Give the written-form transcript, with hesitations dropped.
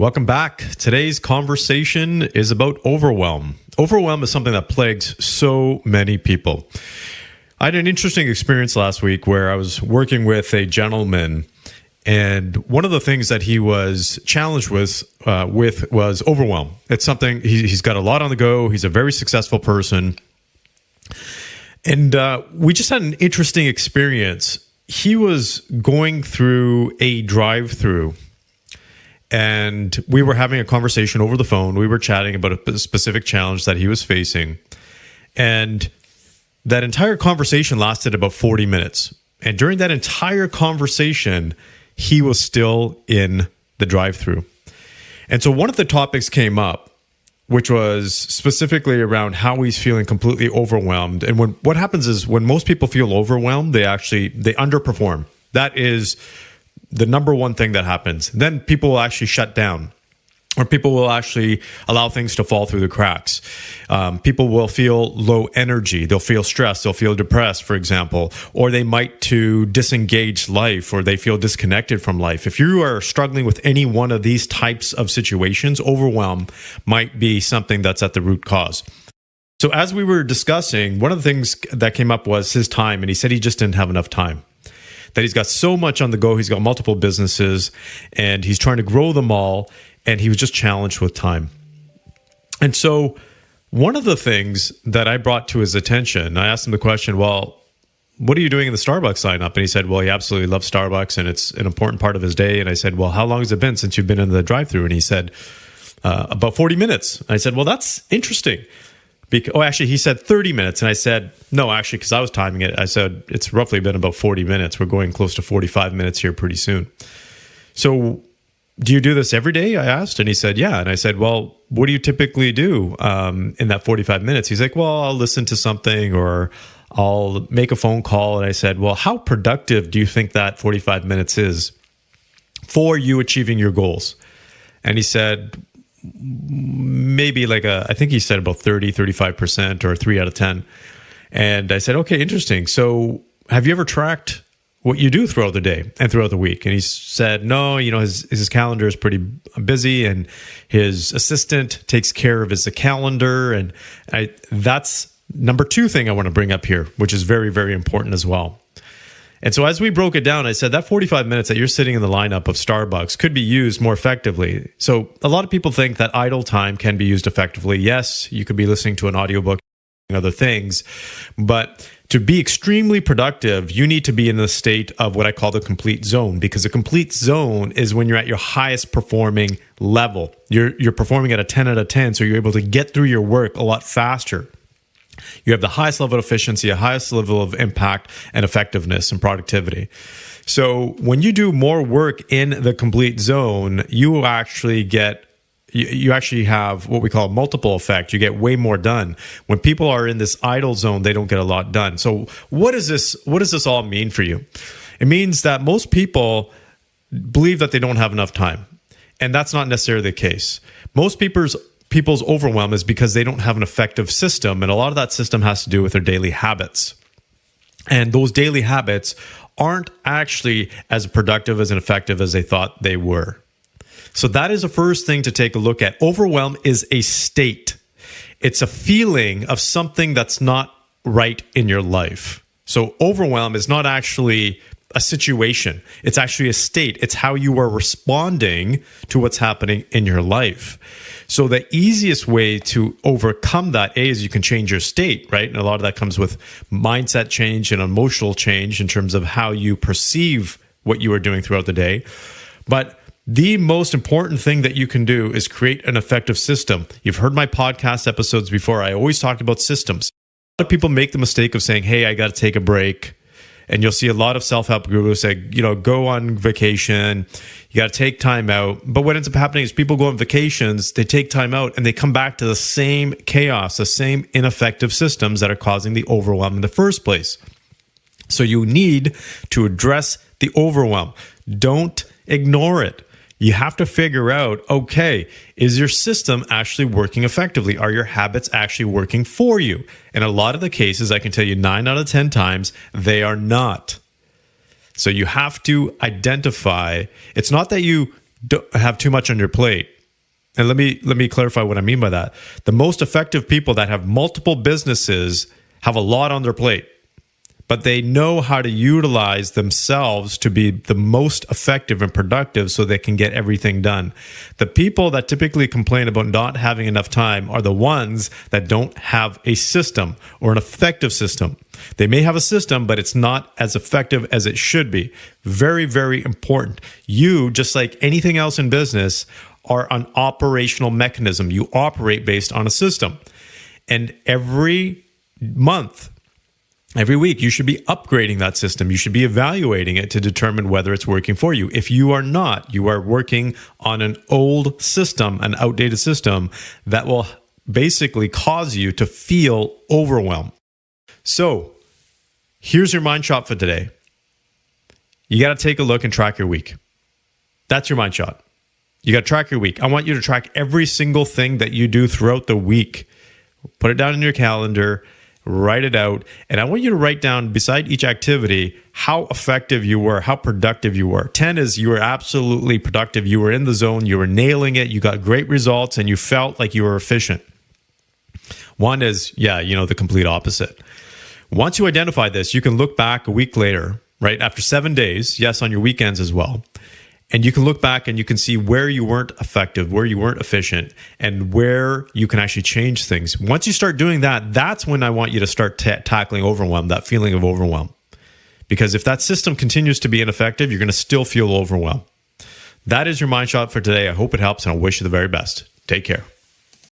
Welcome back. Today's conversation is about overwhelm. Overwhelm is something that plagues so many people. I had an interesting experience last week where I was working with a gentleman, and one of the things that he was challenged with was overwhelm. It's something, he's got a lot on the go. He's a very successful person. And we just had an interesting experience. He was going through a drive-through, and we were having a conversation over the phone. We were chatting about a specific challenge that he was facing. And that entire conversation lasted about 40 minutes. And during that entire conversation, he was still in the drive-through. And so one of the topics came up, which was specifically around how he's feeling completely overwhelmed. And what happens is when most people feel overwhelmed, they underperform. That is the number one thing that happens. Then people will actually shut down, or people will actually allow things to fall through the cracks. People will feel low energy. They'll feel stressed. They'll feel depressed, for example, or they might disengage life, or they feel disconnected from life. If you are struggling with any one of these types of situations, overwhelm might be something that's at the root cause. So as we were discussing, one of the things that came up was his time, and he said he just didn't have enough time. That he's got so much on the go. He's got multiple businesses, and he's trying to grow them all. And he was just challenged with time. And so one of the things that I brought to his attention, I asked him the question, well, what are you doing in the Starbucks lineup? And he said, well, he absolutely loves Starbucks, and it's an important part of his day. And I said, well, how long has it been since you've been in the drive-thru? And he said, about 40 minutes. I said, well, that's interesting. Actually, he said 30 minutes. And I said, no, actually, because I was timing it, I said, it's roughly been about 40 minutes. We're going close to 45 minutes here pretty soon. So do you do this every day? I asked. And he said, yeah. And I said, well, what do you typically do in that 45 minutes? He's like, well, I'll listen to something, or I'll make a phone call. And I said, well, how productive do you think that 45 minutes is for you achieving your goals? And he said, maybe I think he said about 30, 35%, or 3 out of 10. And I said, okay, interesting. So have you ever tracked what you do throughout the day and throughout the week? And he said, no, his calendar is pretty busy, and his assistant takes care of his calendar. And that's number 2 thing I want to bring up here, which is very, very important as well. And so as we broke it down, I said that 45 minutes that you're sitting in the lineup of Starbucks could be used more effectively. So a lot of people think that idle time can be used effectively. Yes, you could be listening to an audiobook and other things, but to be extremely productive, you need to be in the state of what I call the complete zone, because a complete zone is when you're at your highest performing level. You're performing at a 10 out of 10, so you're able to get through your work a lot faster. You have the highest level of efficiency, a highest level of impact and effectiveness and productivity. So when you do more work in the complete zone, you actually have what we call a multiple effect. You get way more done. When people are in this idle zone, they don't get a lot done. So what does this all mean for you? It means that most people believe that they don't have enough time. And that's not necessarily the case. Most people's overwhelm is because they don't have an effective system. And a lot of that system has to do with their daily habits. And those daily habits aren't actually as productive, as effective as they thought they were. So that is the first thing to take a look at. Overwhelm is a state. It's a feeling of something that's not right in your life. So overwhelm is not actually a situation. It's actually a state. It's how you are responding to what's happening in your life. So the easiest way to overcome that, is you can change your state, right? And a lot of that comes with mindset change and emotional change in terms of how you perceive what you are doing throughout the day. But the most important thing that you can do is create an effective system. You've heard my podcast episodes before. I always talked about systems. A lot of people make the mistake of saying, hey, I got to take a break. And you'll see a lot of self-help gurus say, go on vacation. You got to take time out. But what ends up happening is people go on vacations, they take time out, and they come back to the same chaos, the same ineffective systems that are causing the overwhelm in the first place. So you need to address the overwhelm. Don't ignore it. You have to figure out, okay, is your system actually working effectively? Are your habits actually working for you? And a lot of the cases, I can tell you 9 out of 10 times, they are not. So you have to identify, it's not that you have too much on your plate. And let me clarify what I mean by that. The most effective people that have multiple businesses have a lot on their plate, but they know how to utilize themselves to be the most effective and productive so they can get everything done. The people that typically complain about not having enough time are the ones that don't have a system or an effective system. They may have a system, but it's not as effective as it should be. Very, very important. You, just like anything else in business, are an operational mechanism. You operate based on a system. And every month, every week, you should be upgrading that system. You should be evaluating it to determine whether it's working for you. If you are not, you are working on an old system, an outdated system that will basically cause you to feel overwhelmed. So here's your mind shot for today. You got to take a look and track your week. That's your mind shot. You got to track your week. I want you to track every single thing that you do throughout the week. Put it down in your calendar, write it out, and I want you to write down beside each activity how effective you were, how productive you were. 10 is you were absolutely productive. You were in the zone. You were nailing it. You got great results, and you felt like you were efficient. 1 is, the complete opposite. Once you identify this, you can look back a week later, right, after 7 days, yes, on your weekends as well. And you can look back and you can see where you weren't effective, where you weren't efficient, and where you can actually change things. Once you start doing that, that's when I want you to start tackling overwhelm, that feeling of overwhelm. Because if that system continues to be ineffective, you're going to still feel overwhelmed. That is your mind shot for today. I hope it helps, and I wish you the very best. Take care.